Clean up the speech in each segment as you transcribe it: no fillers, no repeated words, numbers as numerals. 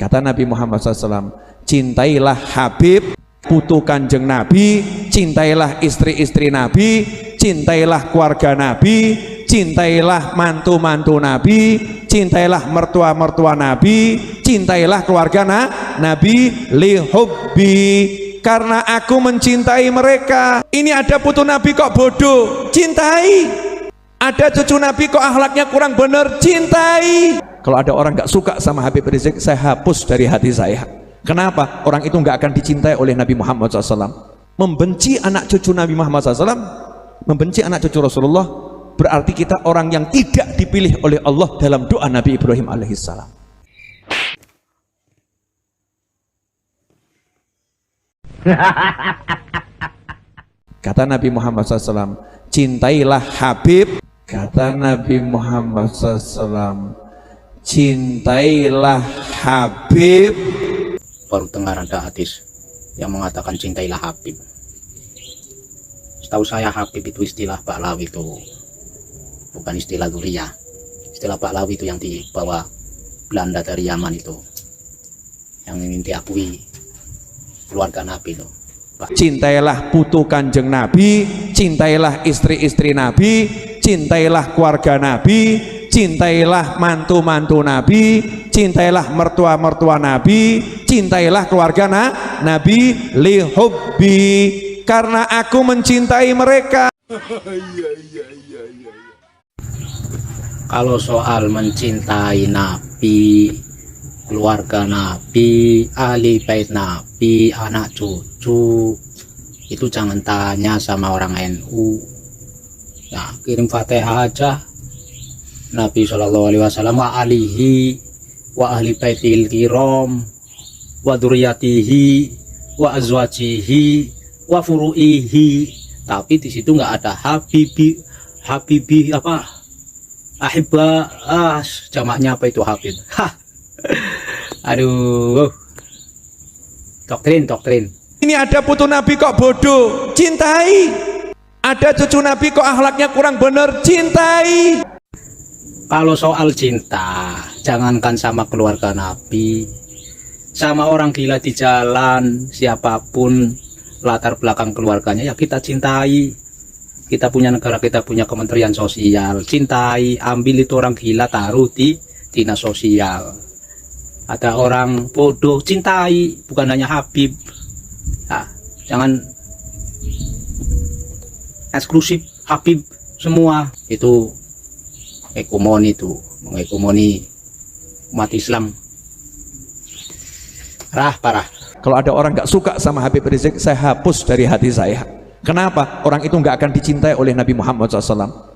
Kata Nabi Muhammad SAW, cintailah Habib, putu kanjeng Nabi, cintailah istri-istri Nabi, cintailah keluarga Nabi, cintailah mantu-mantu Nabi, cintailah mertua-mertua Nabi, cintailah keluarga Nabi, lihubbi, karena aku mencintai mereka. Ini ada putu Nabi kok bodoh, cintai. Ada cucu Nabi kok akhlaknya kurang bener, cintai. Kalau ada orang gak suka sama Habib Rizik, saya hapus dari hati saya. Kenapa? Orang itu gak akan dicintai oleh Nabi Muhammad SAW. Membenci anak cucu Nabi Muhammad SAW, membenci anak cucu Rasulullah, berarti kita orang yang tidak dipilih oleh Allah dalam doa Nabi Ibrahim alaihissalam. Kata Nabi Muhammad SAW, cintailah Habib. Kata Nabi Muhammad SAW, cintailah Habib. Baru dengar ada hadis yang mengatakan cintailah Habib. Setahu saya Habib itu istilah Pahlawi, itu bukan istilah Duriya. Istilah Pahlawi itu yang dibawa Belanda dari Yaman, itu yang ingin diakui keluarga Nabi itu. Cintailah putu kanjeng Nabi, cintailah istri-istri Nabi, cintailah keluarga Nabi, cintailah mantu-mantu Nabi, cintailah mertua-mertua Nabi, cintailah keluarga Nabi, lihubbi, karena aku mencintai mereka. Kalau soal mencintai Nabi, keluarga Nabi, ahli bait Nabi, anak cucu, itu jangan tanya sama orang NU. Nah, kirim Fatihah aja. Nabi SAW wa alihi wa ahli baitil kiram wa dzurriyyatihi wa azwajihi wa furu'ihi. Tapi di situ nggak ada habibi apa? Ahibba, jamaknya apa itu Habib? Aduh, doktrin. Ini ada putu Nabi kok bodoh, cintai. Ada cucu Nabi kok akhlaknya kurang bener, cintai. Kalau soal cinta, jangankan sama keluarga Nabi, sama orang gila di jalan, siapapun latar belakang keluarganya, ya kita cintai. Kita punya negara, kita punya kementerian sosial, cintai. Ambil itu orang gila, taruh di dinas sosial. Ada orang bodoh, cintai, bukan hanya Habib. Nah, jangan eksklusif Habib semua. Itu hegemoni, itu menghegemoni umat Islam. Parah. Kalau ada orang gak suka sama Habib Rizik, saya hapus dari hati saya. Kenapa? Orang itu gak akan dicintai oleh Nabi Muhammad SAW.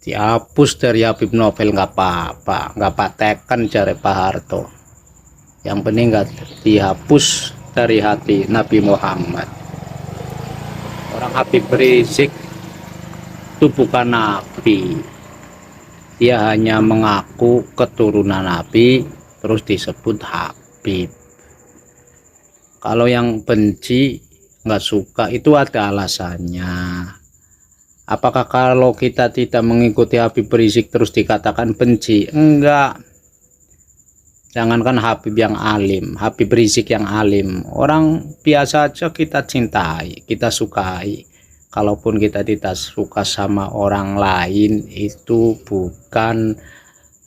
Dihapus dari Habib Novel nggak apa-apa, nggak patekan jare Pak Harto. Yang penting nggak dihapus dari hati Nabi Muhammad. Orang Habib Rizik itu bukan Nabi, dia hanya mengaku keturunan Nabi terus disebut Habib. Kalau yang benci, nggak suka, itu ada alasannya. Apakah kalau kita tidak mengikuti Habib Rizik terus dikatakan benci? Enggak. Jangankan Habib yang alim, Habib Rizik yang alim, orang biasa aja kita cintai, kita sukai. Kalaupun kita tidak suka sama orang lain, itu bukan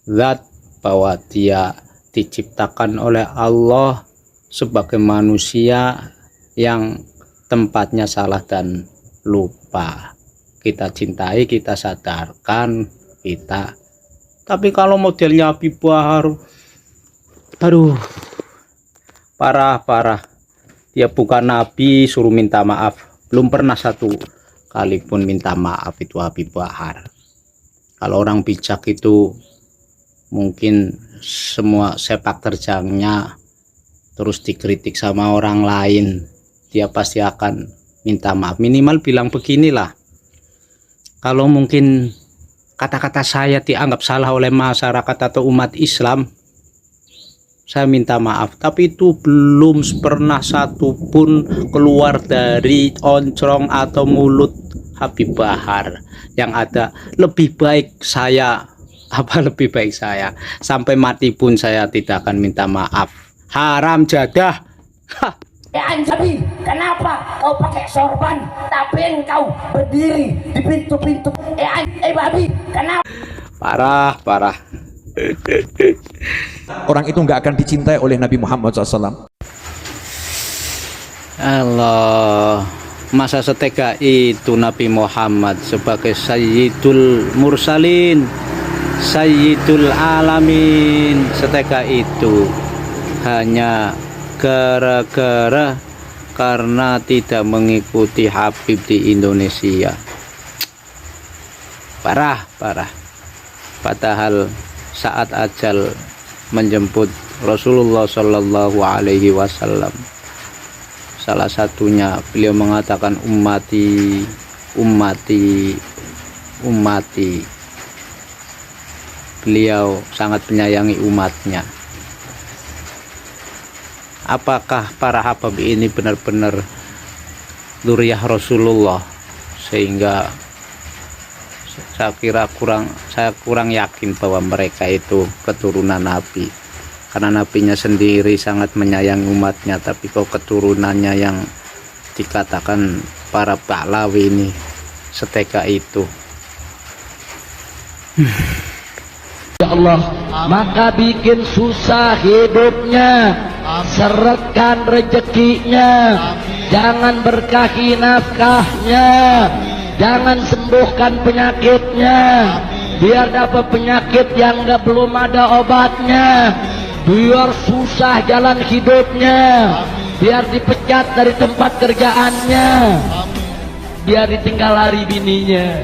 zat bahwa dia diciptakan oleh Allah sebagai manusia yang tempatnya salah dan lupa. Kita cintai, kita sadarkan, kita. Tapi kalau modelnya Habib Bahar, aduh, parah. Dia bukan Nabi, suruh minta maaf. Belum pernah satu kali pun minta maaf itu Habib Bahar. Kalau orang bijak itu mungkin semua sepak terjangnya terus dikritik sama orang lain, dia pasti akan minta maaf. Minimal bilang beginilah. Kalau mungkin kata-kata saya dianggap salah oleh masyarakat atau umat Islam, saya minta maaf. Tapi itu belum pernah satu pun keluar dari oncrong atau mulut Habib Bahar. Yang ada, lebih baik saya Apa lebih baik saya? Sampai mati pun saya tidak akan minta maaf. Haram jadah. Hah. Anjabi, kenapa kau pakai sorban tapi engkau berdiri di pintu-pintu? Babi, kenapa? Parah. Orang itu nggak akan dicintai oleh Nabi Muhammad SAW. Allah, masa setega itu Nabi Muhammad sebagai Sayyidul Mursalin, Sayyidul Alamin, setega itu hanya gara-gara karena tidak mengikuti Habib di Indonesia. Parah. Padahal saat ajal menjemput Rasulullah Shallallahu Alaihi Wasallam, salah satunya beliau mengatakan ummati. Beliau sangat menyayangi umatnya. Apakah para habib ini benar-benar dzurriyyah Rasulullah, sehingga saya kurang yakin bahwa mereka itu keturunan Nabi, karena nabinya sendiri sangat menyayangi umatnya, tapi kok keturunannya yang dikatakan para pahlawi ini setega itu. Ya Allah, maka bikin susah hidupnya, seretkan rezekinya, jangan berkahi nafkahnya, jangan sembuhkan penyakitnya, biar dapat penyakit yang belum ada obatnya, biar susah jalan hidupnya, biar dipecat dari tempat kerjaannya, biar ditinggal lari bininya,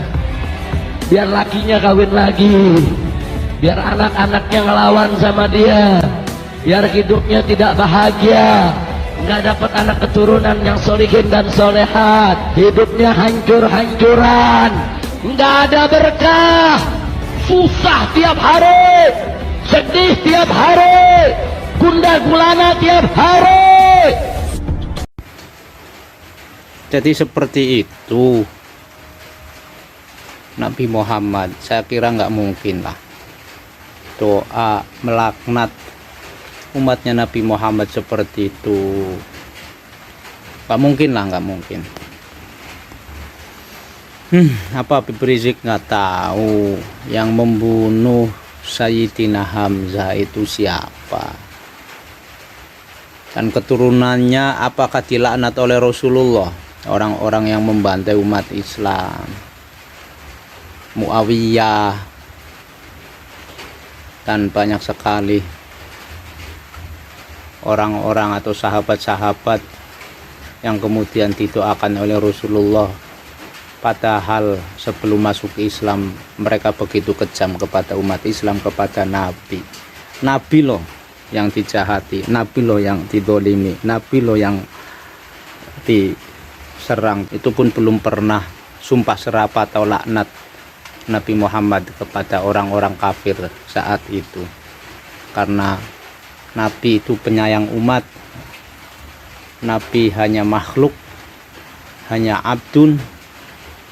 biar lakinya kawin lagi, biar anak-anaknya ngelawan sama dia, biar hidupnya tidak bahagia, nggak dapat anak keturunan yang solihin dan solehat, hidupnya hancur-hancuran, nggak ada berkah, susah tiap hari, sedih tiap hari, gundah gulana tiap hari. Jadi seperti itu Nabi Muhammad. Saya kira nggak mungkin lah doa melaknat umatnya Nabi Muhammad seperti itu. Nggak mungkin. Apa Habib Rizik nggak tahu yang membunuh Sayyidina Hamzah itu siapa, dan keturunannya apakah dilaknat oleh Rasulullah? Orang-orang yang membantai umat Islam, Muawiyah, dan banyak sekali orang-orang atau sahabat-sahabat yang kemudian didoakan oleh Rasulullah, padahal sebelum masuk Islam mereka begitu kejam kepada umat Islam, kepada Nabi loh yang dijahati, Nabi loh yang didolimi, Nabi loh yang diserang. Itu pun belum pernah sumpah serapah atau laknat Nabi Muhammad kepada orang-orang kafir saat itu, karena Nabi itu penyayang umat. Nabi hanya makhluk, hanya abdun,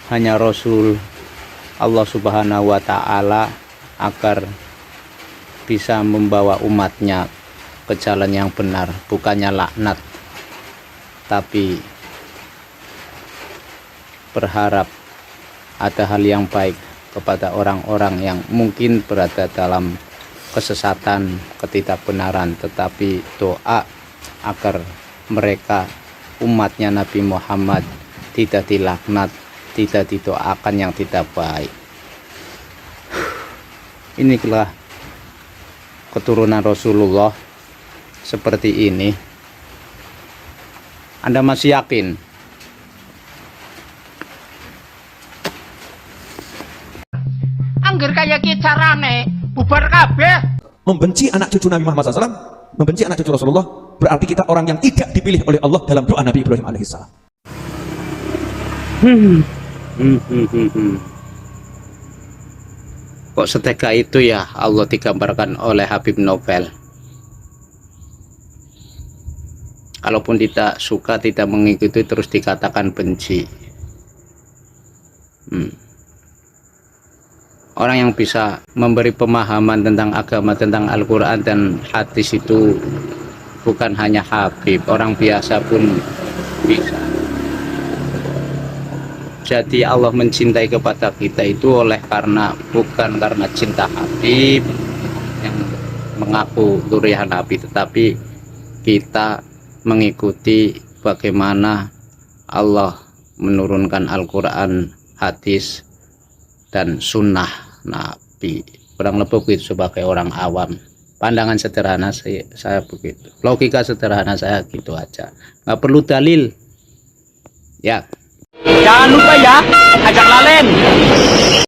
hanya Rasul Allah Subhanahu wa Ta'ala, agar bisa membawa umatnya ke jalan yang benar, bukannya laknat, tapi berharap ada hal yang baik kepada orang-orang yang mungkin berada dalam kesesatan, ketidakbenaran, tetapi doa agar mereka umatnya Nabi Muhammad tidak dilaknat, tidak didoakan yang tidak baik. Inilah keturunan Rasulullah seperti ini. Anda masih yakin? Angger kaya ki carane bubar kabeh. Membenci anak cucu Nabi Muhammad SAW, membenci anak cucu Rasulullah, berarti kita orang yang tidak dipilih oleh Allah dalam doa Nabi Ibrahim alaihissalam. Kok setega itu ya Allah digambarkan oleh Habib Novel. Kalaupun tidak suka, tidak mengikuti, terus dikatakan benci. Orang yang bisa memberi pemahaman tentang agama, tentang Al-Quran dan hadis itu bukan hanya Habib, orang biasa pun bisa. Jadi Allah mencintai kepada kita itu bukan karena cinta Habib yang mengaku durian Habib, tetapi kita mengikuti bagaimana Allah menurunkan Al-Quran, hadis, dan sunnah Nabi. Kurang lebih begitu sebagai orang awam. Pandangan sederhana saya begitu. Logika sederhana saya gitu aja. Nggak perlu dalil. Ya. Jangan lupa ya, ajak Lalen.